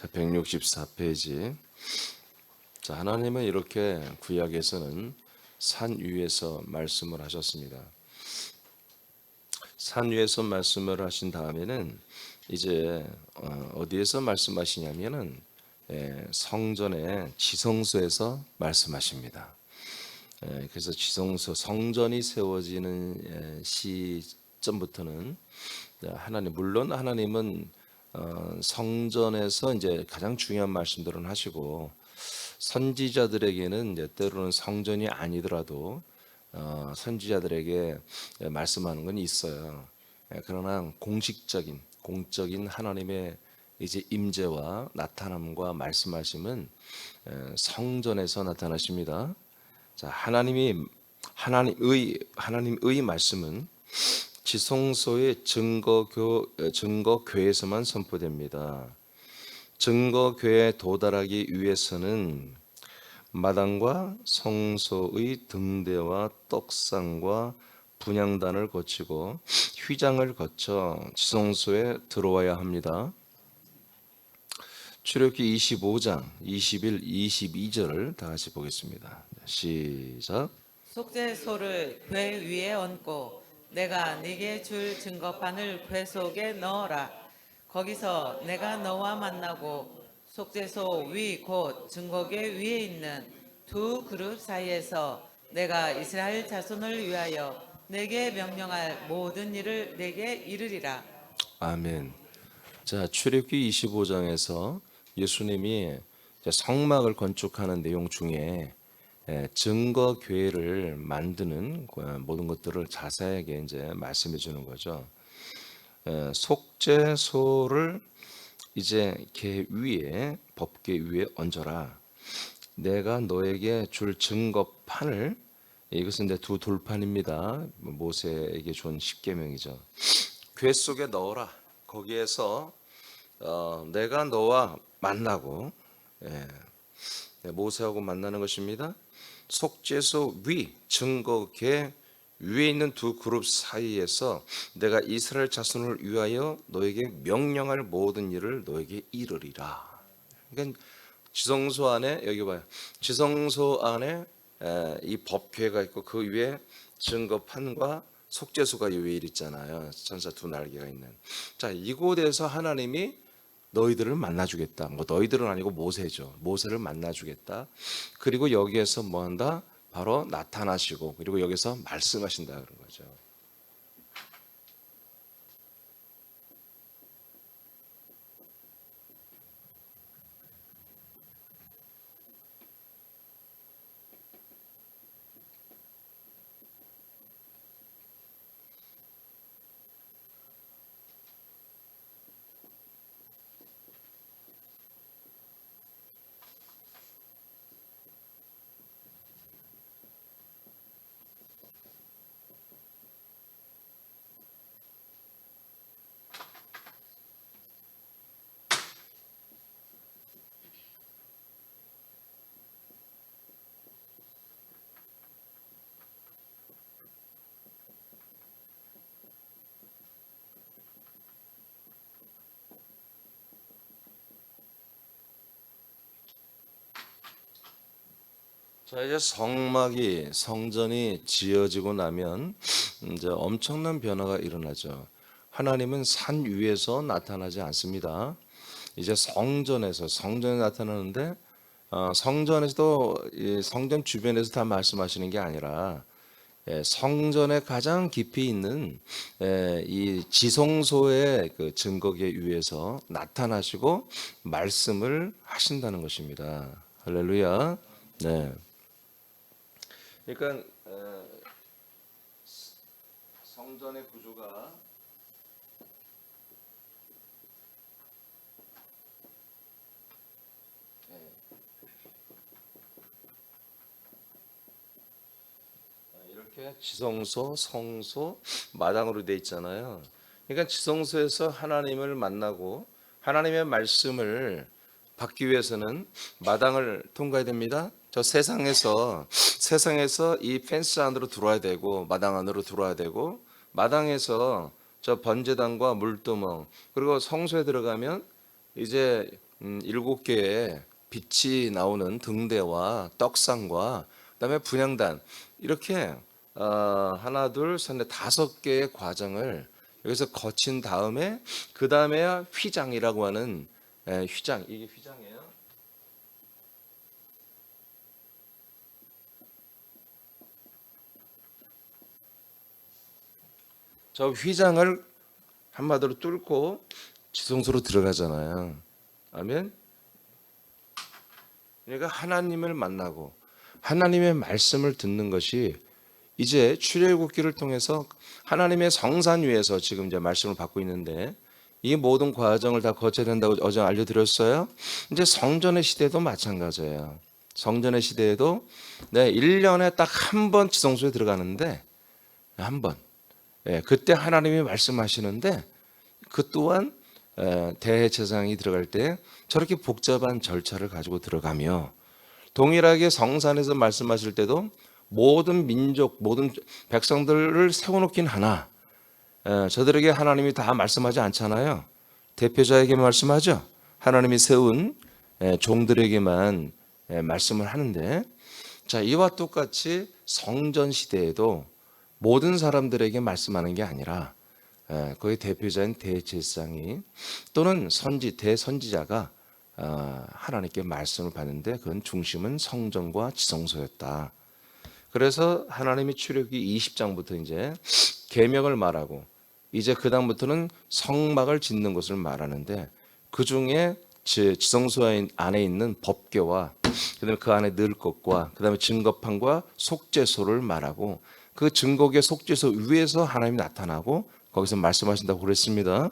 자, 164페이지. 자, 하나님은 이렇게 구약에서는 산 위에서 말씀을 하셨습니다. 산 위에서 말씀을 하신 다음에는 이제 어디에서 말씀하시냐면은 성전의 지성소에서 말씀하십니다. 그래서 지성소 성전이 세워지는 시점부터는 하나님, 물론 하나님은 성전에서 이제 가장 중요한 말씀들은 하시고, 선지자들에게는 이제 때로는 성전이 아니더라도 선지자들에게 말씀하는 건 있어요. 그러나 공적인 하나님의 이제 임재와 나타남과 말씀하심은 성전에서 나타나십니다. 자, 하나님의 말씀은 지성소의 증거교회에서만 선포됩니다. 증거교회에 도달하기 위해서는 마당과 성소의 등대와 떡상과 분향단을 거치고 휘장을 거쳐 지성소에 들어와야 합니다. 출애굽기 25장 21, 22절을 다 같이 보겠습니다. 시작. 속죄소를 궤 위에 얹고 내가 네게 줄 증거판을 궤 속에 넣어라. 거기서 내가 너와 만나고 속죄소 위 곧 증거궤 위에 있는 두 그룹 사이에서 내가 이스라엘 자손을 위하여 내게 명령할 모든 일을 내게 이르리라. 아멘. 자, 출애굽기 25장에서 예수님이 성막을 건축하는 내용 중에 증거 교회를 만드는 모든 것들을 자세하게 이제 말씀해 주는 거죠. 속죄소를 이제 계 위에, 법계 위에 얹어라. 내가 너에게 줄 증거판을, 이것은 이제 두 돌판입니다. 모세에게 준 십계명이죠. 궤 속에 넣어라. 거기에서 내가 너와 만나고, 모세하고 만나는 것입니다. 속죄소 위, 증거궤 위에 있는 두 그룹 사이에서 내가 이스라엘 자손을 위하여 너에게 명령할 모든 일을 너에게 이르리라. 그러니까 지성소 안에, 여기 봐요. 지성소 안에 이 법궤가 있고 그 위에 증거판과 속죄소가 이 위에 있잖아요. 천사 두 날개가 있는. 자, 이곳에서 하나님이 너희들을 만나주겠다. 뭐 너희들은 아니고 모세죠. 모세를 만나주겠다. 그리고 여기에서 뭐한다? 바로 나타나시고, 그리고 여기서 말씀하신다 그런 거죠. 자, 이제 성전이 지어지고 나면 이제 엄청난 변화가 일어나죠. 하나님은 산 위에서 나타나지 않습니다. 이제 성전에 나타나는데, 성전에서도 이 성전 주변에서 다 말씀하시는 게 아니라 성전의 가장 깊이 있는 이 지성소의 그 증거궤 위에서 나타나시고 말씀을 하신다는 것입니다. 할렐루야. 네. 그러니까 성전의 구조가 이렇게 지성소, 성소, 마당으로 돼 있잖아요. 그러니까 지성소에서 하나님을 만나고 하나님의 말씀을 받기 위해서는 마당을 통과해야 됩니다. 저 세상에서 이 펜스 안으로 들어와야 되고, 마당 안으로 들어와야 되고, 마당에서 저 번제단과 물두멍, 그리고 성소에 들어가면 이제 7개의 빛이 나오는 등대와 떡상과 그다음에 분향단 이렇게 하나 둘셋넷 5개의 과정을 여기서 거친 다음에 그 다음에 휘장이라고 하는 휘장 이게 휘장이에요. 저 휘장을 한마디로 뚫고 지성소로 들어가잖아요. 아멘. 그러니까 하나님을 만나고 하나님의 말씀을 듣는 것이 이제 출애굽기를 통해서 하나님의 성산 위에서 지금 이제 말씀을 받고 있는데 이 모든 과정을 다 거쳐야 된다고 어제 알려드렸어요. 이제 성전의 시대도 마찬가지예요. 성전의 시대에도 1년에 딱 한 번 지성소에 들어가는데 한 번. 그때 하나님이 말씀하시는데 그 또한 대제사장이 들어갈 때 저렇게 복잡한 절차를 가지고 들어가며 동일하게 성산에서 말씀하실 때도 모든 민족, 모든 백성들을 세워놓긴 하나 저들에게 하나님이 다 말씀하지 않잖아요. 대표자에게 말씀하죠. 하나님이 세운 종들에게만 말씀을 하는데 자 이와 똑같이 성전 시대에도 모든 사람들에게 말씀하는 게 아니라 거기 대표자인 대제사장이 또는 대선지자가 하나님께 말씀을 받는데 그건 중심은 성전과 지성소였다. 그래서 하나님이 출애굽기 20장부터 이제 계명을 말하고 이제 그 다음부터는 성막을 짓는 것을 말하는데 그 중에 지성소 안에 있는 법궤와 그다음에 그 안에 넣을 것과 그다음에 증거판과 속죄소를 말하고 그 증거궤 속죄소 위에서 하나님이 나타나고 거기서 말씀하신다고 그랬습니다.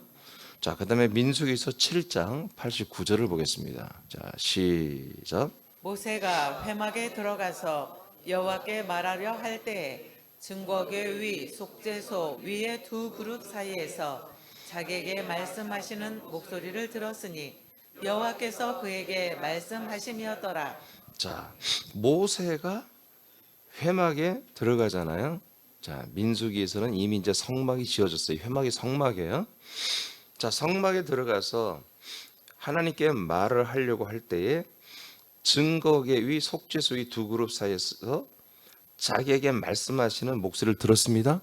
자, 그다음에 민수기서 7장 89절을 보겠습니다. 자, 시작. 모세가 회막에 들어가서 여호와께 말하려 할 때에 증거궤 위 속죄소 위의 두 그룹 사이에서 자기에게 말씀하시는 목소리를 들었으니 여호와께서 그에게 말씀하심이었더라. 자, 모세가 회막에 들어가잖아요. 자, 민수기에서는 이미 이제 성막이 지어졌어요. 회막이 성막이에요. 자, 성막에 들어가서 하나님께 말을 하려고 할 때에 증거궤 위 속죄소 위 두 그룹 사이에서 자기에게 말씀하시는 목소리를 들었습니다.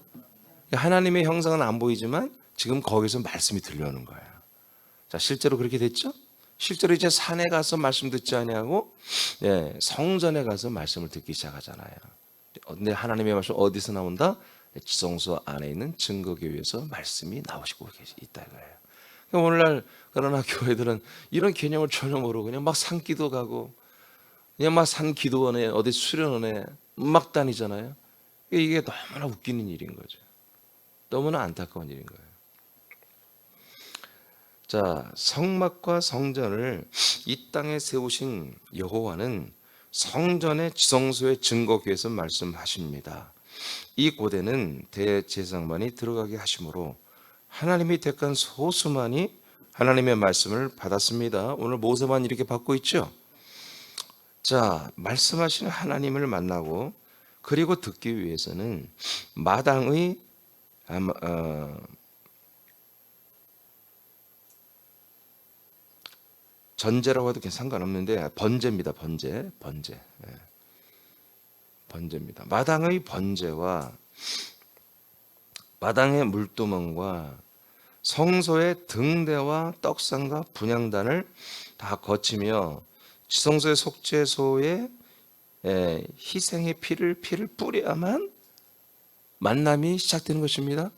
하나님의 형상은 안 보이지만 지금 거기서 말씀이 들려오는 거예요. 자, 실제로 그렇게 됐죠? 실제로 이제 산에 가서 말씀 듣지 아니하고 성전에 가서 말씀을 듣기 시작하잖아요. 근데 하나님의 말씀 어디서 나온다? 지성소 안에 있는 증거궤 위에서 말씀이 나오시고 있다 이거예요. 그러니까 오늘날 그러나 교회들은 이런 개념을 전혀 모르고 그냥 막 산기도 가고 그냥 막 산 기도원에 어디 수련원에 막 다니잖아요. 이게 너무나 웃기는 일인 거죠. 너무나 안타까운 일인 거예요. 자, 성막과 성전을 이 땅에 세우신 여호와는 성전의 지성소의 증거궤에서 말씀하십니다. 이 고대는 대제사장만이 들어가게 하심으로 하나님이 택한 소수만이 하나님의 말씀을 받았습니다. 오늘 모세만 이렇게 받고 있죠. 자, 말씀하시는 하나님을 만나고 그리고 듣기 위해서는 마당의 전제라고 해도 상관없는데 번제입니다. 번제. 번제입니다. 마당의 번제와 마당의 물두멍과 성소의 등대와 떡상과 분향단을 다 거치며 지성소의 속죄소에 희생의 피를 뿌려야만 만남이 시작되는 것입니다.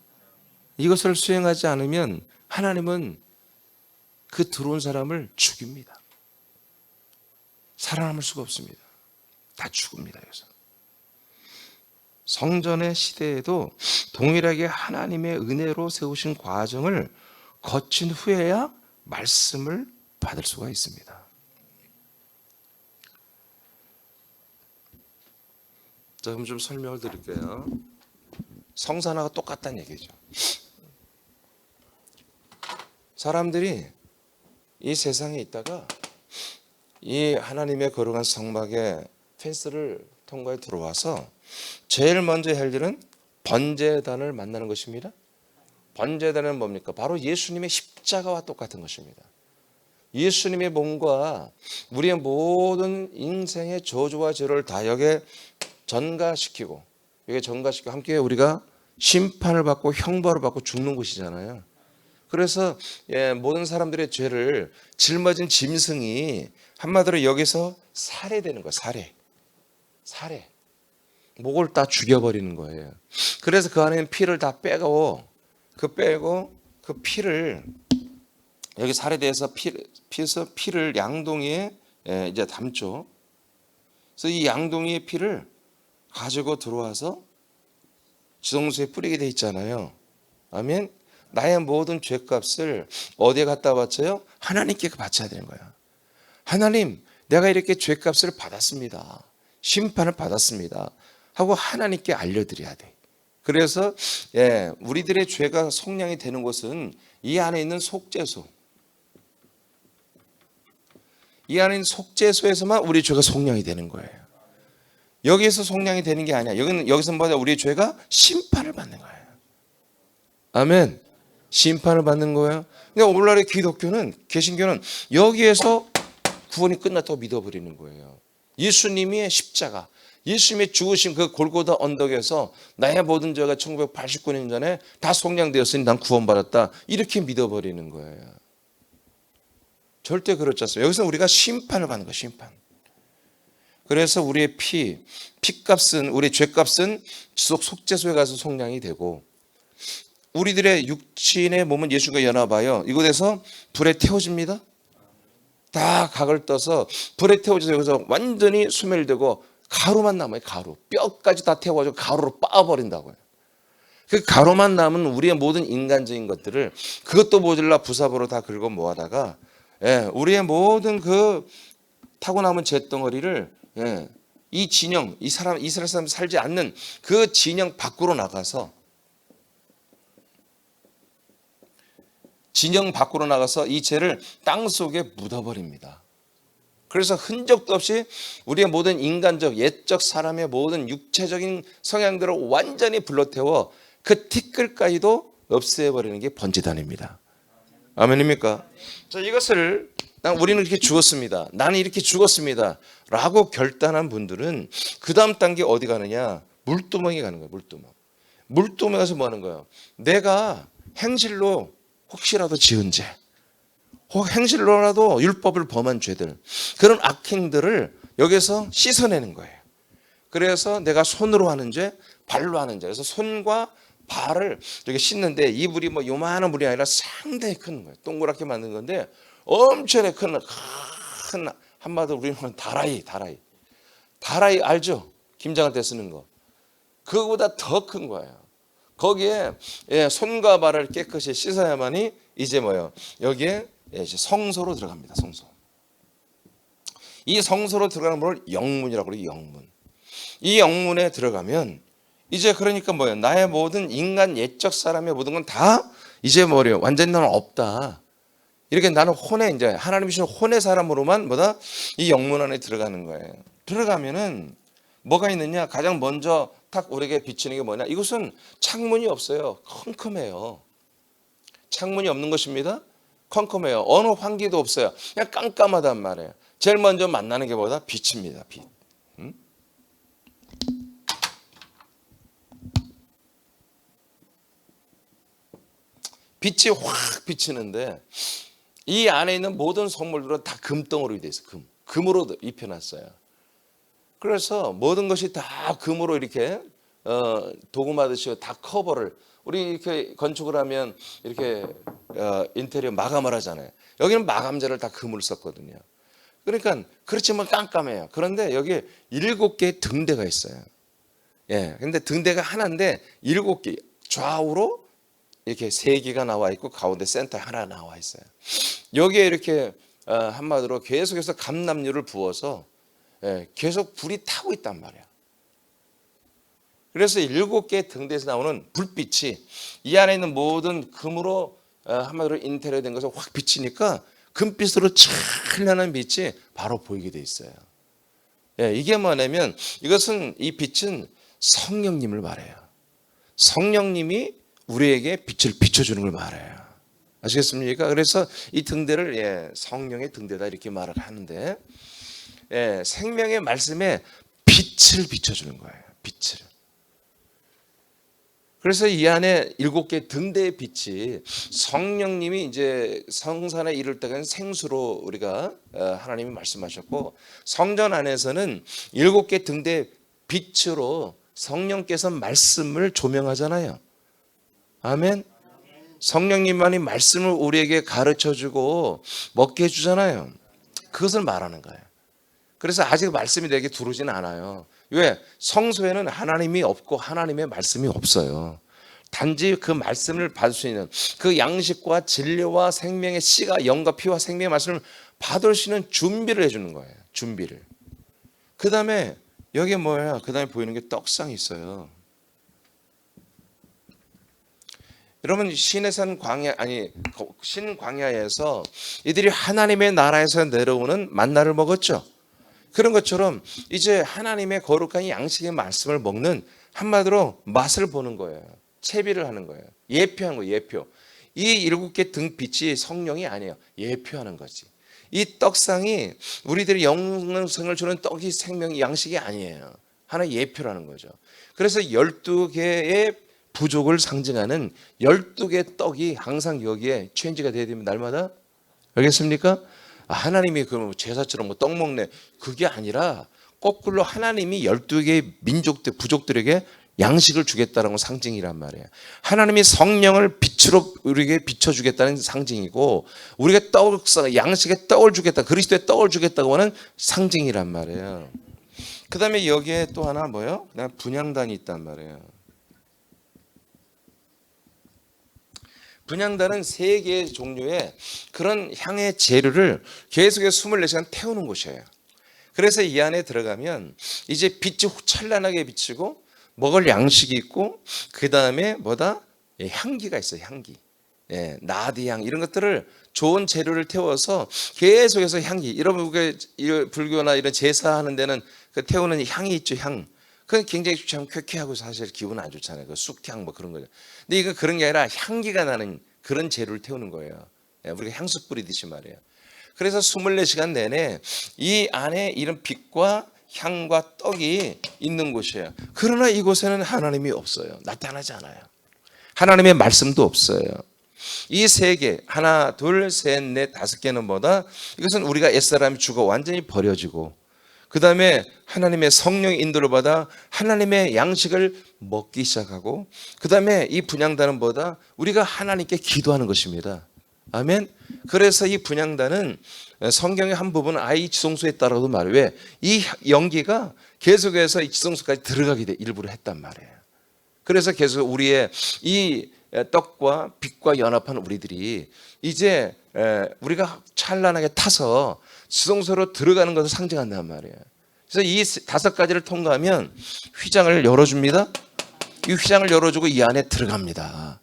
이것을 수행하지 않으면 하나님은 그 들어온 사람을 죽입니다. 살아남을 수가 없습니다. 다 죽습니다. 여기서. 성전의 시대에도 동일하게 하나님의 은혜로 세우신 과정을 거친 후에야 말씀을 받을 수가 있습니다. 자, 그럼 좀 설명을 드릴게요. 성산하고 똑같다는 얘기죠. 사람들이 이 세상에 있다가 이 하나님의 거룩한 성막의 펜스를 통과해 들어와서 제일 먼저 할 일은 번제단을 만나는 것입니다. 번제단은 뭡니까? 바로 예수님의 십자가와 똑같은 것입니다. 예수님의 몸과 우리의 모든 인생의 저주와 죄를 다 여기에 전가시키고 함께 우리가 심판을 받고 형벌을 받고 죽는 곳이잖아요. 그래서 모든 사람들의 죄를 짊어진 짐승이 한마디로 여기서 살해되는 거예요. 살해. 목을 다 죽여버리는 거예요. 그래서 그 안에 피를 다 빼고 그 피를 여기 살해돼서 피를 양동이에 이제 담죠. 그래서 이 양동이의 피를 가지고 들어와서 지성소에 뿌리게 돼 있잖아요. 아멘. 나의 모든 죄값을 어디에 갖다 바쳐요? 하나님께 바쳐야 되는 거야. 하나님, 내가 이렇게 죄값을 받았습니다. 심판을 받았습니다. 하고 하나님께 알려드려야 돼. 그래서 우리들의 죄가 속량이 되는 곳은 이 안에 있는 속죄소. 이 안에 있는 속죄소에서만 우리 죄가 속량이 되는 거예요. 여기에서 속량이 되는 게 아니야. 여기서 뭐냐? 우리의 죄가 심판을 받는 거예요. 아멘. 심판을 받는 거예요. 근데 오늘날의 기독교는, 개신교는 여기에서 구원이 끝났다고 믿어버리는 거예요. 예수님의 십자가, 예수님의 죽으신 그 골고다 언덕에서 나의 모든 죄가 1989년 전에 다 속량되었으니 난 구원받았다. 이렇게 믿어버리는 거예요. 절대 그렇지 않습니다. 여기서 우리가 심판을 받는 거예요. 심판. 그래서 우리의 피값은, 우리의 죄값은 지속 속죄소에 가서 속량이 되고, 우리들의 육신의 몸은 예수가 연합하여 이곳에서 불에 태워집니다. 다 각을 떠서 불에 태워져서 여기서 완전히 소멸되고 가루만 남아요. 가루. 뼈까지 다 태워가지고 가루로 빻아버린다고요. 그 가루만 남은 우리의 모든 인간적인 것들을 그것도 모자라 부삽으로 다 긁어 모아다가 우리의 모든 그 타고남은 잿덩어리를 이 진영, 이스라엘 사람 살지 않는 그 진영 밖으로 나가서 이 죄를 땅 속에 묻어버립니다. 그래서 흔적도 없이 우리의 모든 인간적, 옛적 사람의 모든 육체적인 성향들을 완전히 불러태워 그 티끌까지도 없애버리는 게 번제단입니다. 아멘입니까? 자, 이것을 우리는 이렇게 죽었습니다. 나는 이렇게 죽었습니다. 라고 결단한 분들은 그 다음 단계 어디 가느냐? 물두멍에 가는 거예요. 물두멍에 가서 뭐 하는 거예요? 내가 행실로 혹시라도 지은 죄, 혹 행실로라도 율법을 범한 죄들, 그런 악행들을 여기서 씻어내는 거예요. 그래서 내가 손으로 하는 죄, 발로 하는 죄. 그래서 손과 발을 이렇게 씻는데 이 물이 뭐 요만한 물이 아니라 상당히 큰 거예요. 동그랗게 만든 건데 엄청나게 큰 한마디로 우리는 다라이 알죠? 김장할 때 쓰는 거. 그거보다 더 큰 거예요. 거기에 손과 발을 깨끗이 씻어야만이 이제 뭐예요? 여기에 이제 성소로 들어갑니다. 성소. 이 성소로 들어가는 걸 영문이라고 그래요. 영문. 이 영문에 들어가면 이제 그러니까 뭐예요? 나의 모든 인간 옛적 사람의 모든 건 다 이제 뭐래요? 완전히 나는 없다. 이렇게 나는 이제 하나님이 주신 혼의 사람으로만 이 영문 안에 들어가는 거예요. 들어가면은 뭐가 있느냐? 가장 먼저 딱 우리에게 비치는 게 뭐냐? 이것은 창문이 없어요. 컴컴해요. 창문이 없는 것입니다. 컴컴해요. 어느 환기도 없어요. 그냥 깜깜하단 말이에요. 제일 먼저 만나는 게 뭐다? 빛입니다. 빛. 빛이 확 비치는데 이 안에 있는 모든 성물들은 다 금덩어리로 되어 있어요. 금으로 입혀놨어요. 그래서 모든 것이 다 금으로 이렇게 도금하듯이 다 커버를, 우리 이렇게 건축을 하면 이렇게 인테리어 마감을 하잖아요. 여기는 마감재를 다 금을 썼거든요. 그러니까 그렇지만 깜깜해요. 그런데 여기 7개의 등대가 있어요. 근데 등대가 하나인데 7개, 좌우로 이렇게 3개가 나와 있고 가운데 센터에 하나 나와 있어요. 여기에 이렇게 한마디로 계속해서 감람유를 부어서 계속 불이 타고 있단 말이야. 그래서 7개의 등대에서 나오는 불빛이 이 안에 있는 모든 금으로 한마디로 인테리어 된 것을 확 비치니까 금빛으로 찬란한 빛이 바로 보이게 돼 있어요. 이게 뭐냐면 이 빛은 성령님을 말해요. 성령님이 우리에게 빛을 비춰주는 걸 말해요. 아시겠습니까? 그래서 이 등대를 성령의 등대다 이렇게 말을 하는데 생명의 말씀에 빛을 비춰주는 거예요. 빛을. 그래서 이 안에 7개 등대의 빛이 성령님이 이제 성산에 이를 때는 생수로 우리가 하나님이 말씀하셨고, 성전 안에서는 7개 등대의 빛으로 성령께서 말씀을 조명하잖아요. 아멘. 성령님만이 말씀을 우리에게 가르쳐주고 먹게 해주잖아요. 그것을 말하는 거예요. 그래서 아직 말씀이 내게 들어오지는 않아요. 왜? 성소에는 하나님이 없고 하나님의 말씀이 없어요. 단지 그 말씀을 받을 수 있는 그 양식과 진리와 생명의 씨가 영과 피와 생명의 말씀을 받을 수 있는 준비를 해주는 거예요. 준비를. 그 다음에 여기에 뭐야? 그 다음에 보이는 게 떡상이 있어요. 여러분, 시내산 광야, 신광야에서 이들이 하나님의 나라에서 내려오는 만나를 먹었죠. 그런 것처럼 이제 하나님의 거룩한 양식의 말씀을 먹는, 한마디로 맛을 보는 거예요. 채비를 하는 거예요. 예표하는 거예요. 예표. 이 7개 등빛이 성령이 아니에요. 예표하는 거지. 이 떡상이 우리들이 영생을 주는 떡이 생명 양식이 아니에요. 하나의 예표라는 거죠. 그래서 12개의 부족을 상징하는 12개의 떡이 항상 여기에 체인지가 돼야 되면 날마다, 알겠습니까? 하나님이 그럼 제사처럼 뭐 떡 먹네, 그게 아니라 거꾸로 하나님이 12개의 민족들, 부족들에게 양식을 주겠다는 상징이란 말이에요. 하나님이 성령을 빛으로 우리에게 비춰주겠다는 상징이고, 우리가 양식의 떡을 주겠다, 그리스도의 떡을 주겠다고 하는 상징이란 말이에요. 그 다음에 여기에 또 하나 뭐예요? 그냥 분향단이 있단 말이에요. 분향단은 3개의 종류의 그런 향의 재료를 계속해서 24시간 태우는 곳이에요. 그래서 이 안에 들어가면 이제 빛이 찬란하게 비치고 먹을 양식이 있고, 그 다음에 뭐다? 향기가 있어요. 향기. 나디향 이런 것들을 좋은 재료를 태워서 계속해서 향기. 여러분 불교나 이런 제사하는 데는 그 태우는 향이 있죠. 향. 그건 굉장히 참 쾌쾌하고 사실 기분 안 좋잖아요. 그 쑥향 뭐 그런 거죠. 근데 이건 그런 게 아니라 향기가 나는 그런 재료를 태우는 거예요. 우리가 향수 뿌리듯이 말이에요. 그래서 24시간 내내 이 안에 이런 빛과 향과 떡이 있는 곳이에요. 그러나 이곳에는 하나님이 없어요. 나타나지 않아요. 하나님의 말씀도 없어요. 이 3개, 하나, 둘, 셋, 넷, 5개는 뭐다? 이것은 우리가 옛사람이 죽어 완전히 버려지고, 그 다음에 하나님의 성령의 인도를 받아 하나님의 양식을 먹기 시작하고, 그 다음에 이 분향단은 뭐다? 우리가 하나님께 기도하는 것입니다. 아멘. 그래서 이 분향단은 성경의 한 부분 아이 지성소에 따라도 말해요. 왜? 이 연기가 계속해서 이 지성소까지 들어가게 돼 일부러 했단 말이에요. 그래서 계속 우리의 이 떡과 빛과 연합한 우리들이 이제 우리가 찬란하게 타서 지성소로 들어가는 것을 상징한단 말이에요. 그래서 이 5가지를 통과하면 휘장을 열어줍니다. 이 휘장을 열어주고 이 안에 들어갑니다.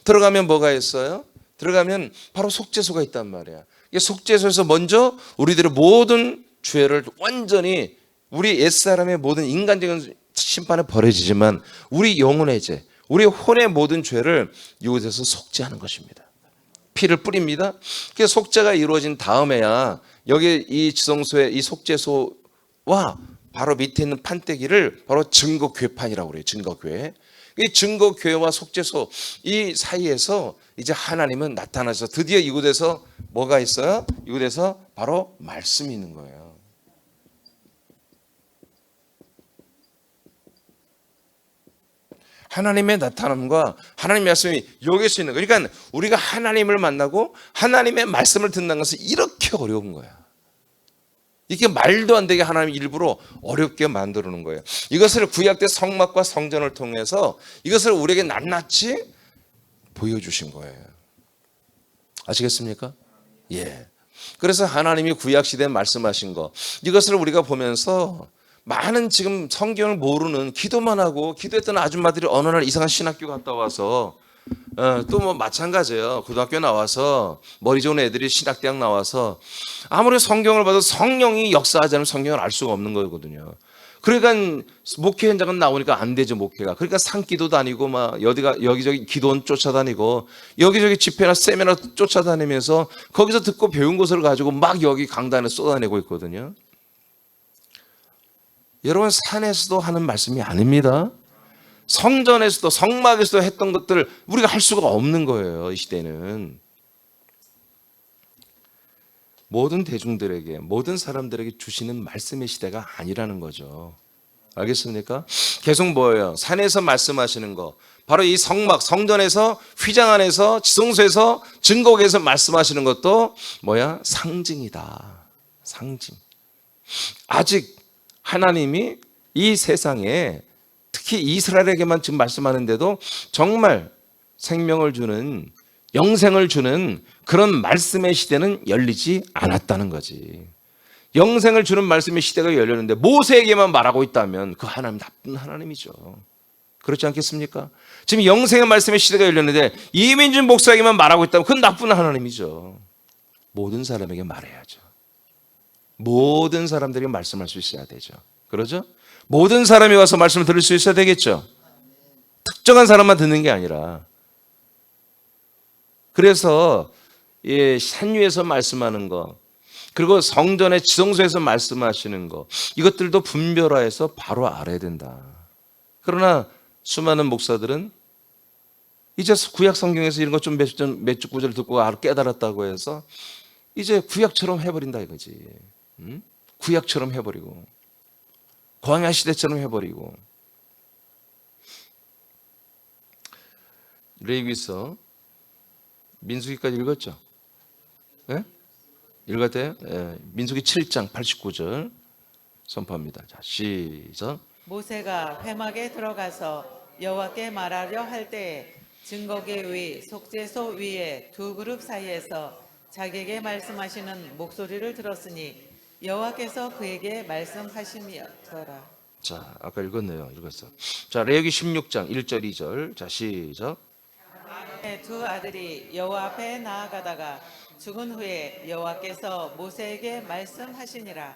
들어가면 뭐가 있어요? 들어가면 바로 속죄소가 있단 말이야. 이 속죄소에서 먼저 우리들의 모든 죄를 완전히, 우리 옛사람의 모든 인간적인 심판에 버려지지만 우리 영혼의 죄, 우리 혼의 모든 죄를 이곳에서 속죄하는 것입니다. 피를 뿌립니다. 그래서 속죄가 이루어진 다음에야 여기 이 지성소의 이 속죄소와 바로 밑에 있는 판때기를 바로 증거교회판이라고 그래요. 증거교회. 이 증거교회와 속죄소 이 사이에서 이제 하나님은 나타나서 드디어 이곳에서 뭐가 있어요? 이곳에서 바로 말씀이 있는 거예요. 하나님의 나타남과 하나님의 말씀이 여기서 있는 거예요. 그러니까 우리가 하나님을 만나고 하나님의 말씀을 듣는 것은 이렇게 어려운 거야. 이게 말도 안 되게 하나님 일부러 어렵게 만들어 놓은 거예요. 이것을 구약 때 성막과 성전을 통해서 이것을 우리에게 낱낱이 보여주신 거예요. 아시겠습니까? 예. 그래서 하나님이 구약 시대에 말씀하신 거, 이것을 우리가 보면서 많은 지금 성경을 모르는, 기도만 하고 기도했던 아줌마들이 어느 날 이상한 신학교 갔다 와서 또 뭐 마찬가지예요. 고등학교 나와서 머리 좋은 애들이 신학대학 나와서 아무리 성경을 봐도 성령이 역사하지 않으면 성경을 알 수가 없는 거거든요. 그러니까 목회 현장은 나오니까 안 되죠, 목회가. 그러니까 산기도 다니고 막 여기저기 기도원 쫓아다니고 여기저기 집회나 세미나 쫓아다니면서 거기서 듣고 배운 것을 가지고 막 여기 강단에 쏟아내고 있거든요. 여러분, 산에서도 하는 말씀이 아닙니다. 성전에서도 성막에서도 했던 것들을 우리가 할 수가 없는 거예요, 이 시대는. 모든 대중들에게, 모든 사람들에게 주시는 말씀의 시대가 아니라는 거죠. 알겠습니까? 계속 뭐예요? 산에서 말씀하시는 거, 바로 이 성막, 성전에서, 휘장 안에서, 지성소에서, 증거에서 말씀하시는 것도 뭐야? 상징이다. 상징. 아직 하나님이 이 세상에 특히 이스라엘에게만 지금 말씀하는데도 정말 생명을 주는, 영생을 주는 그런 말씀의 시대는 열리지 않았다는 거지. 영생을 주는 말씀의 시대가 열렸는데 모세에게만 말하고 있다면 그 하나님 나쁜 하나님이죠. 그렇지 않겠습니까? 지금 영생의 말씀의 시대가 열렸는데 이민준 목사에게만 말하고 있다면 그건 나쁜 하나님이죠. 모든 사람에게 말해야죠. 모든 사람들에게 말씀할 수 있어야 되죠. 그러죠? 모든 사람이 와서 말씀을 들을 수 있어야 되겠죠. 특정한 사람만 듣는 게 아니라. 그래서 산 위에서 말씀하는 거, 그리고 성전의 지성소에서 말씀하시는 거, 이것들도 분별화해서 바로 알아야 된다. 그러나 수많은 목사들은 이제 구약 성경에서 이런 것 좀 몇 주 구절 듣고 깨달았다고 해서 이제 구약처럼 해버린다 이거지. 구약처럼 해버리고 광야 시대처럼 해버리고. 레위기서 민수기까지 읽었죠? 예? 읽었대요? 예. 민수기 7장 89절 선포합니다. 자, 시작. 모세가 회막에 들어가서 여호와께 말하려 할 때에 증거계 위 속죄소 위에 두 그룹 사이에서 자기에게 말씀하시는 목소리를 들었으니 여호와께서 그에게 말씀하시미더라. 자, 아까 읽었네요. 읽었어. 자, 레위기 16장 1절 2절. 자, 시작. 두 아들이 여호와 앞에 나아가다가 죽은 후에 여호와께서 모세에게 말씀하시니라.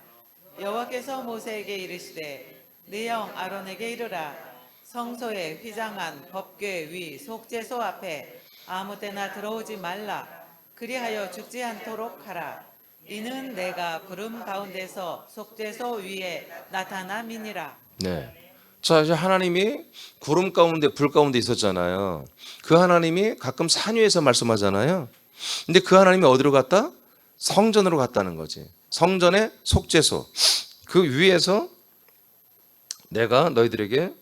여호와께서 모세에게 이르시되 네 형 아론에게 이르라. 성소의 휘장한 법궤 위 속죄소 앞에 아무 때나 들어오지 말라. 그리하여 죽지 않도록 하라. 이는 내가 구름 가운데서 속죄소 위에 나타남이니라. 네. 자, 이제 하나님이 구름 가운데, 불 가운데 있었잖아요. 그 하나님이 가끔 산 위에서 말씀하잖아요. 근데 그 하나님이 어디로 갔다? 성전으로 갔다는 거지. 성전의 속죄소. 그 위에서 내가 너희들에게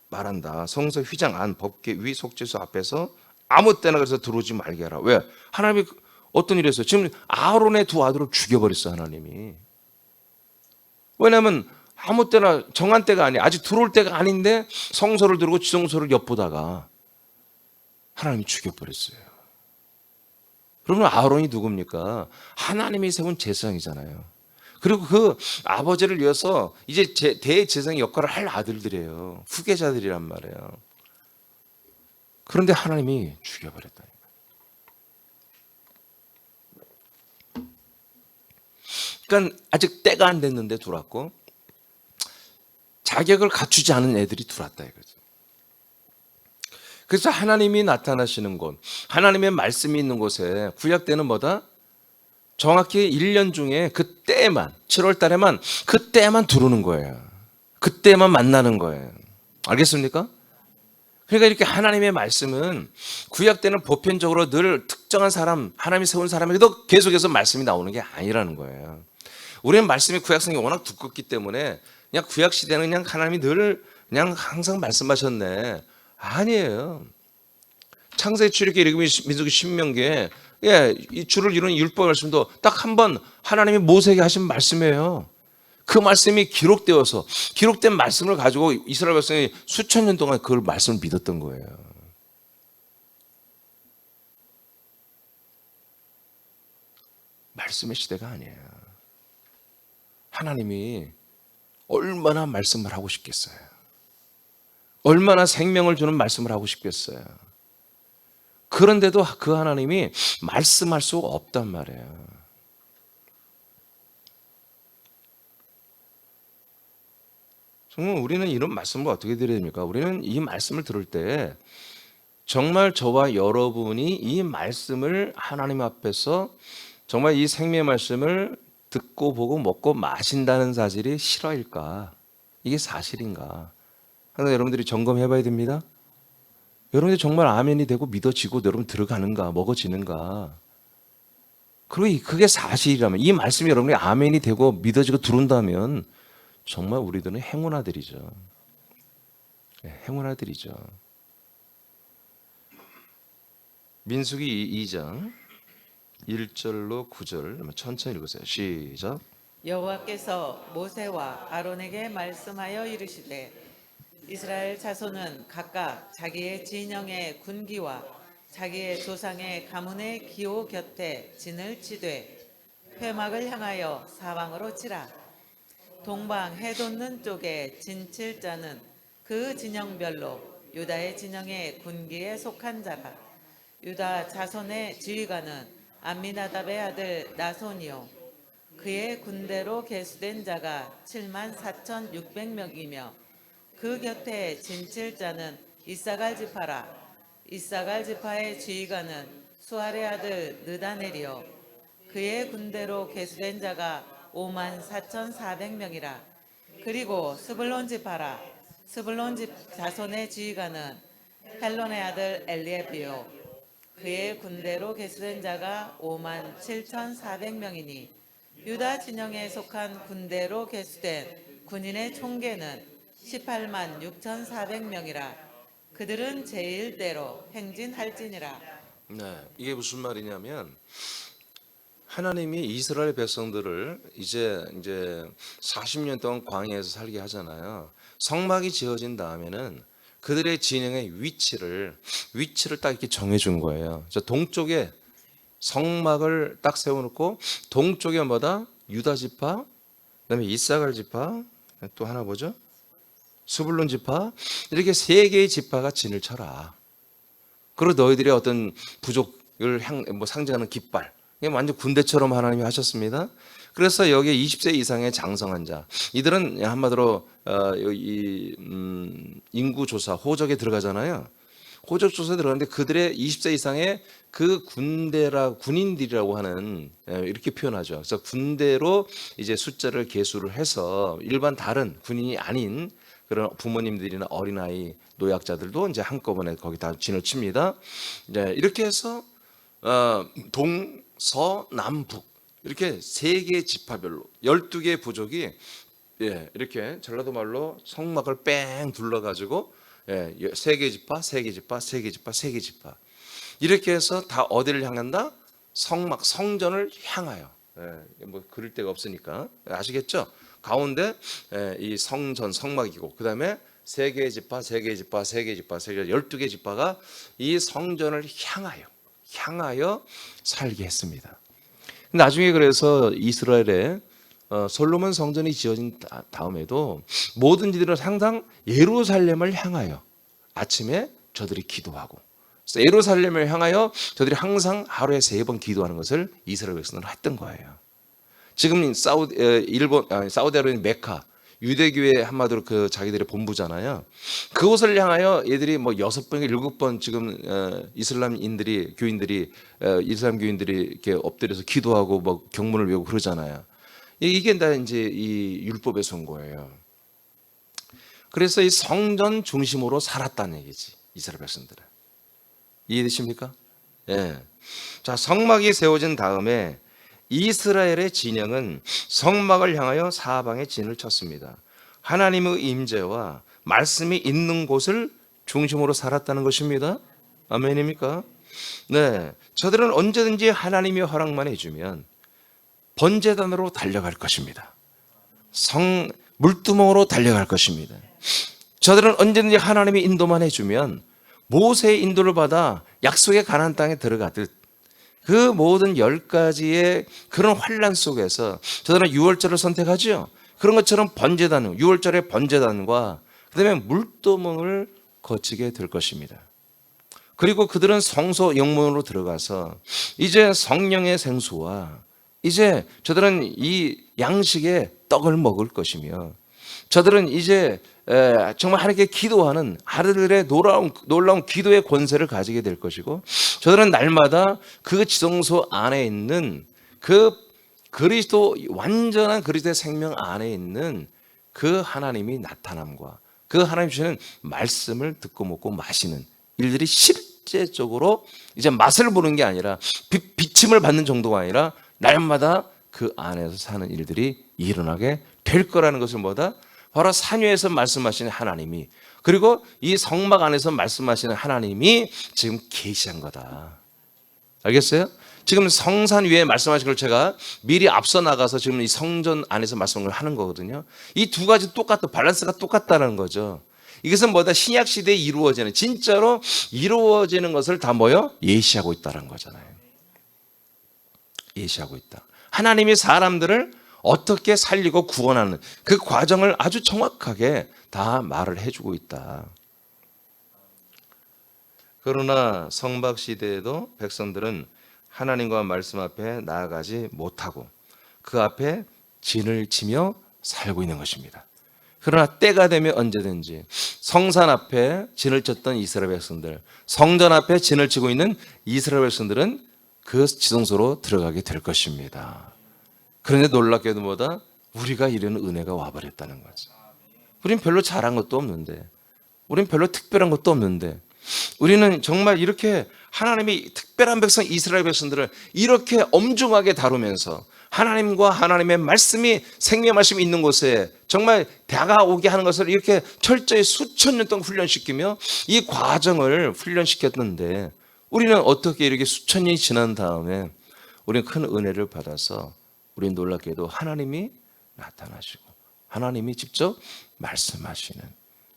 말한다. 성소 휘장 안 법궤 위 속죄소 앞에서 아무 때나 그래서 들어오지 말게 하라. 왜? 하나님이 어떤 일을 했어요? 지금 아론의 두 아들을 죽여버렸어, 하나님이. 왜냐하면 아무 때나 정한 때가 아니야. 아직 들어올 때가 아닌데 성소를 들고 지성소를 엿보다가 하나님이 죽여버렸어요. 그러면 아론이 누굽니까? 하나님이 세운 제사장이잖아요. 그리고 그 아버지를 이어서 이제 대제사장 역할을 할 아들들이에요. 후계자들이란 말이에요. 그런데 하나님이 죽여버렸다니까. 그러니까 아직 때가 안 됐는데 들어왔고 자격을 갖추지 않은 애들이 들어왔다 이거죠. 그래서 하나님이 나타나시는 곳, 하나님의 말씀이 있는 곳에 구약 때는 뭐다? 정확히 1년 중에 그때만, 7월 달에만 그때만 들어오는 거예요. 그때만 만나는 거예요. 알겠습니까? 그러니까 이렇게 하나님의 말씀은 구약 때는 보편적으로 늘 특정한 사람, 하나님이 세운 사람에게도 계속해서 말씀이 나오는 게 아니라는 거예요. 우리는 말씀이 구약성이 워낙 두껍기 때문에 그냥 구약 시대는 그냥 하나님이 늘 그냥 항상 말씀하셨네. 아니에요. 창세기 출애굽기 민수기 신명기에 이 주를 이루는 율법 말씀도 딱 한 번 하나님이 모세에게 하신 말씀이에요. 그 말씀이 기록되어서 기록된 말씀을 가지고 이스라엘 백성이 수천 년 동안 그 말씀을 믿었던 거예요. 말씀의 시대가 아니에요. 하나님이 얼마나 말씀을 하고 싶겠어요. 얼마나 생명을 주는 말씀을 하고 싶겠어요. 그런데도 그 하나님이 말씀할 수 없단 말이에요. 정말 우리는 이런 말씀을 어떻게 드려야 됩니까? 우리는 이 말씀을 들을 때 정말 저와 여러분이 이 말씀을 하나님 앞에서 정말 이 생명의 말씀을 듣고 보고 먹고 마신다는 사실이 실화일까? 이게 사실인가? 하나 여러분들이 점검해 봐야 됩니다. 여러분들이 정말 아멘이 되고 믿어지고 여러분 들어가는가, 먹어지는가? 그리고 그게 사실이라면, 이 말씀이 여러분이 아멘이 되고 믿어지고 들어온다면 정말 우리들은 행운아들이죠. 행운아들이죠. 민수기 2장 1절로 9절 천천히 읽으세요. 시작. 여호와께서 모세와 아론에게 말씀하여 이르시되 이스라엘 자손은 각각 자기의 진영의 군기와 자기의 조상의 가문의 기호 곁에 진을 치되 회막을 향하여 사방으로 치라. 동방 해돋는 쪽에 진칠 자는 그 진영별로 유다의 진영의 군기에 속한 자라. 유다 자손의 지휘관은 암미나답의 아들 나손이요 그의 군대로 계수된 자가 74,600명이며 그 곁에 진칠 자는 이사갈 지파라. 이사갈 지파의 지휘관은 수알의 아들 느다넬이요 그의 군대로 계수된 자가 54,400명이라. 그리고 스불론 지파라. 스불론 자손의 지휘관은 헬론의 아들 엘리에비요 그의 군대로 계수된 자가 57,400명이니 유다 진영에 속한 군대로 계수된 군인의 총계는 186,400명이라. 그들은 제1대로 행진할지니라. 네, 이게 무슨 말이냐면 하나님이 이스라엘 백성들을 이제 40년 동안 광야에서 살게 하잖아요. 성막이 지어진 다음에는 그들의 진영의 위치를 딱 이렇게 정해준 거예요. 동쪽에 성막을 딱 세워놓고 동쪽에 뭐다? 유다 지파, 그다음에 이사갈 지파, 또 하나 뭐죠? 스불론 지파, 이렇게 세 개의 지파가 진을 쳐라. 그리고 너희들의 어떤 부족을 상징하는 깃발, 이게 완전 군대처럼 하나님이 하셨습니다. 그래서 여기에 20세 이상의 장성한 자, 이들은 한마디로 인구 조사, 호적에 들어가잖아요. 호적 조사에 들어가는데 그들의 20세 이상의 그 군인들이라고 하는, 이렇게 표현하죠. 그래서 군대로 이제 숫자를 계수를 해서 일반 다른 군인이 아닌 그런 부모님들이나 어린아이, 노약자들도 이제 한꺼번에 거기 다 진을 칩니다. 이렇게 해서 동, 서, 남, 북 이렇게 세 개의 지파별로 12개의 부족이 이렇게 전라도 말로 성막을 뺑 둘러가지고 세 개 지파, 세 개 지파, 세 개 지파, 세 개 지파 이렇게 해서 다 어디를 향한다? 성막, 성전을 향하여. 뭐 그릴 데가 없으니까 아시겠죠? 가운데 이 성전, 성막이고 그 다음에 세 개의 지파, 세 개의 지파, 세 개의 지파, 12개 지파가 이 성전을 향하여 살게 했습니다. 나중에 그래서 이스라엘에 솔로몬 성전이 지어진 다음에도 모든 이들은 항상 예루살렘을 향하여 아침에 저들이 기도하고, 예루살렘을 향하여 저들이 항상 하루에 3번 기도하는 것을 이스라엘 백성들은 했던 거예요. 지금 사우디아라비아의 메카, 유대교회 한마디로 그 자기들의 본부잖아요. 그곳을 향하여 얘들이 뭐 6번, 7번 지금 이슬람 교인들이 이렇게 엎드려서 기도하고 뭐 경문을 외우고 그러잖아요. 이게 다 이제 이 율법에서 온 거예요. 그래서 이 성전 중심으로 살았다는 얘기지, 이스라엘 백성들은. 이해되십니까? 예. 자, 성막이 세워진 다음에 이스라엘의 진영은 성막을 향하여 사방에 진을 쳤습니다. 하나님의 임재와 말씀이 있는 곳을 중심으로 살았다는 것입니다. 아멘입니까? 네, 저들은 언제든지 하나님의 허락만 해주면 번제단으로 달려갈 것입니다. 물두멍으로 달려갈 것입니다. 저들은 언제든지 하나님의 인도만 해주면 모세의 인도를 받아 약속의 가나안 땅에 들어가듯 그 모든 10가지의 그런 환란 속에서 저들은 유월절을 선택하죠. 그런 것처럼 번제단, 6월절의 번제단과 그다음에 물도멍을 거치게 될 것입니다. 그리고 그들은 성소 영문으로 들어가서 이제 성령의 생수와 이제 저들은 이 양식의 떡을 먹을 것이며 저들은 이제 정말 하나님께 기도하는 아들들의 놀라운 기도의 권세를 가지게 될 것이고, 저들은 날마다 그 지성소 안에 있는 그 그리스도, 완전한 그리스도의 생명 안에 있는 그 하나님이 나타남과 그 하나님 주시는 말씀을 듣고 먹고 마시는 일들이 실제적으로 이제 맛을 보는 게 아니라 비침을 받는 정도가 아니라 날마다 그 안에서 사는 일들이 일어나게 될 거라는 것을 뭐다? 바로 산 위에서 말씀하시는 하나님이, 그리고 이 성막 안에서 말씀하시는 하나님이 지금 계시한 거다. 알겠어요? 지금 성산 위에 말씀하신 걸 제가 미리 앞서 나가서 지금 이 성전 안에서 말씀을 하는 거거든요. 이 두 가지 똑같다, 밸런스가 똑같다는 거죠. 이것은 뭐다? 신약 시대에 이루어지는, 진짜로 이루어지는 것을 다 뭐요? 예시하고 있다는 거잖아요. 예시하고 있다. 하나님이 사람들을 어떻게 살리고 구원하는 그 과정을 아주 정확하게 다 말을 해주고 있다. 그러나 성박 시대에도 백성들은 하나님과 말씀 앞에 나아가지 못하고 그 앞에 진을 치며 살고 있는 것입니다. 그러나 때가 되면 언제든지 성산 앞에 진을 쳤던 이스라엘 백성들, 성전 앞에 진을 치고 있는 이스라엘 백성들은 그 지성소로 들어가게 될 것입니다. 그런데 놀랍게도 뭐다? 우리가 이런 은혜가 와버렸다는 거죠. 우린 별로 잘한 것도 없는데, 우린 별로 특별한 것도 없는데, 우리는 정말 이렇게 하나님이 특별한 백성 이스라엘 백성들을 이렇게 엄중하게 다루면서 하나님과 하나님의 말씀이, 생명의 말씀이 있는 곳에 정말 다가오게 하는 것을 이렇게 철저히 수천 년 동안 훈련시키며 이 과정을 훈련시켰는데, 우리는 어떻게 이렇게 수천 년이 지난 다음에 우리는 큰 은혜를 받아서 우리는 놀랍게도 하나님이 나타나시고 하나님이 직접 말씀하시는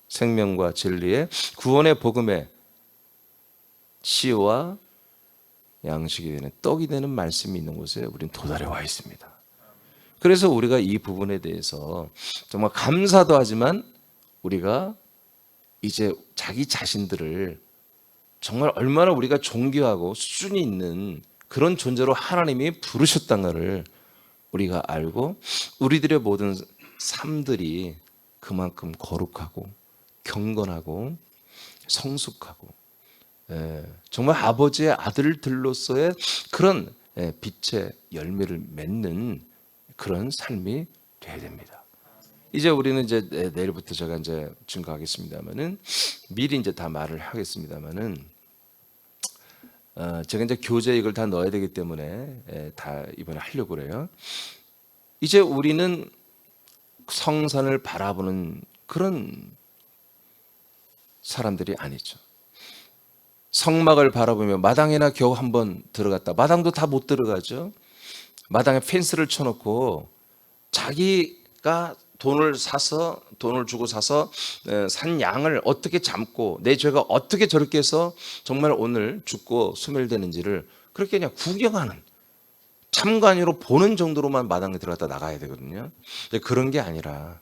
생명과 진리의 구원의 복음의 치유와 양식이 되는, 떡이 되는 말씀이 있는 곳에 우리는 도달해 와 있습니다. 그래서 우리가 이 부분에 대해서 정말 감사도 하지만 우리가 이제 자기 자신들을 정말 얼마나 우리가 존귀하고 수준이 있는 그런 존재로 하나님이 부르셨다는 것을 우리가 알고, 우리들의 모든 삶들이 그만큼 거룩하고 경건하고 성숙하고 정말 아버지의 아들들로서의 그런 빛의 열매를 맺는 그런 삶이 돼야 됩니다. 이제 우리는 이제 내일부터 제가 이제 증거하겠습니다만은, 미리 이제 다 말을 하겠습니다만은, 제가 이제 교재 이걸 다 넣어야 되기 때문에 다 이번에 하려고 그래요. 이제 우리는 성산을 바라보는 그런 사람들이 아니죠. 성막을 바라보며 마당에나 겨우 한번 들어갔다. 마당도 다 못 들어가죠. 마당에 펜스를 쳐놓고 자기가 돈을 주고 사서 산 양을 어떻게 잡고 내 죄가 어떻게 저렇게 해서 정말 오늘 죽고 소멸되는지를 그렇게 그냥 구경하는, 참관으로 보는 정도로만 마당에 들어갔다 나가야 되거든요. 그런 게 아니라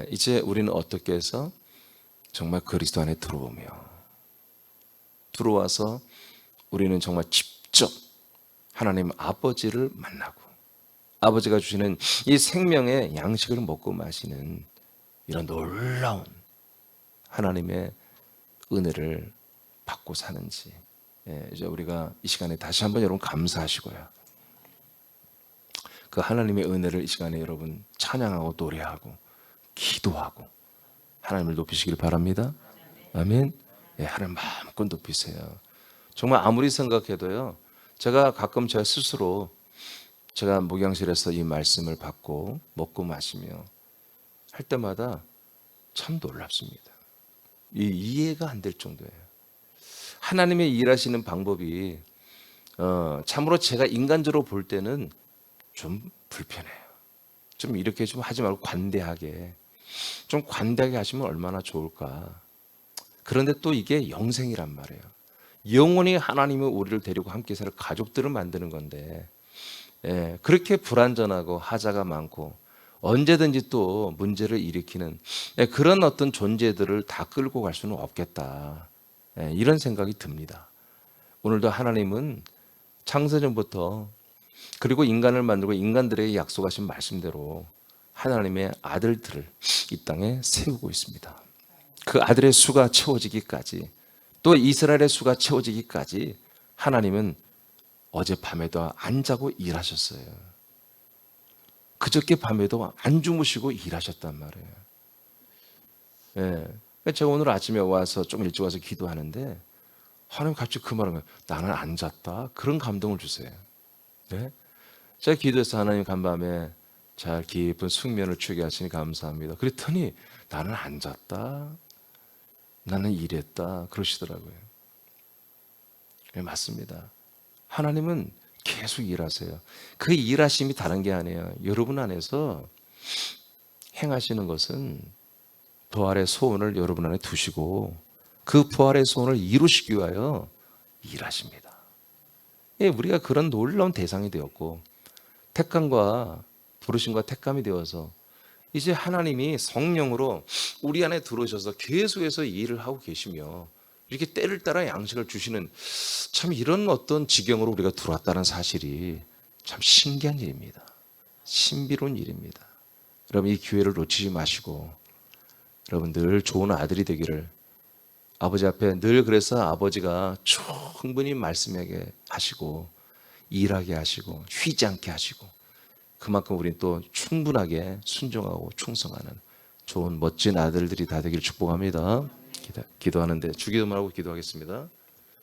이제 우리는 어떻게 해서 정말 그리스도 안에 들어와서 우리는 정말 직접 하나님 아버지를 만나고 아버지가 주시는 이 생명의 양식을 먹고 마시는 이런 놀라운 하나님의 은혜를 받고 사는지, 이제 우리가 이 시간에 다시 한번 여러분 감사하시고요. 그 하나님의 은혜를 이 시간에 여러분 찬양하고 노래하고 기도하고 하나님을 높이시길 바랍니다. 아멘. 하나님 마음껏 높이세요. 정말 아무리 생각해도요, 제가 가끔 제 스스로 제가 목양실에서 이 말씀을 받고 먹고 마시며 할 때마다 참 놀랍습니다. 이해가 안 될 정도예요. 하나님의 일하시는 방법이 참으로 제가 인간적으로 볼 때는 좀 불편해요. 좀 이렇게 좀 하지 말고 관대하게 하시면 얼마나 좋을까. 그런데 또 이게 영생이란 말이에요. 영원히 하나님이 우리를 데리고 함께 살 가족들을 만드는 건데, 그렇게 불완전하고 하자가 많고 언제든지 또 문제를 일으키는 그런 어떤 존재들을 다 끌고 갈 수는 없겠다. 이런 생각이 듭니다. 오늘도 하나님은 창세전부터, 그리고 인간을 만들고 인간들에게 약속하신 말씀대로 하나님의 아들들을 이 땅에 세우고 있습니다. 그 아들의 수가 채워지기까지, 또 이스라엘의 수가 채워지기까지 하나님은 어젯밤에도 안 자고 일하셨어요. 그저께 밤에도 안 주무시고 일하셨단 말이에요. 예. 제가 오늘 아침에 와서 좀 일찍 와서 기도하는데 하나님 갑자기 그 말을 거예요. 나는 안 잤다. 그런 감동을 주세요. 네? 제가 기도해서 하나님 간밤에 잘 깊은 숙면을 취하게 하시니 감사합니다. 그랬더니 나는 안 잤다. 나는 일했다. 그러시더라고요. 네, 맞습니다. 하나님은 계속 일하세요. 그 일하심이 다른 게 아니에요. 여러분 안에서 행하시는 것은 부활의 소원을 여러분 안에 두시고 그 부활의 소원을 이루시기 위하여 일하십니다. 예, 우리가 그런 놀라운 대상이 되었고 택감과 부르심과 택감이 되어서 이제 하나님이 성령으로 우리 안에 들어오셔서 계속해서 일을 하고 계시며 이렇게 때를 따라 양식을 주시는 참 이런 어떤 지경으로 우리가 들어왔다는 사실이 참 신기한 일입니다. 신비로운 일입니다. 여러분 이 기회를 놓치지 마시고 여러분 늘 좋은 아들이 되기를 아버지 앞에 늘 그래서 아버지가 충분히 말씀하게 하시고 일하게 하시고 쉬지 않게 하시고 그만큼 우리는 또 충분하게 순종하고 충성하는 좋은 멋진 아들들이 다 되기를 축복합니다. 기도하는데 주기도문하고 기도하겠습니다.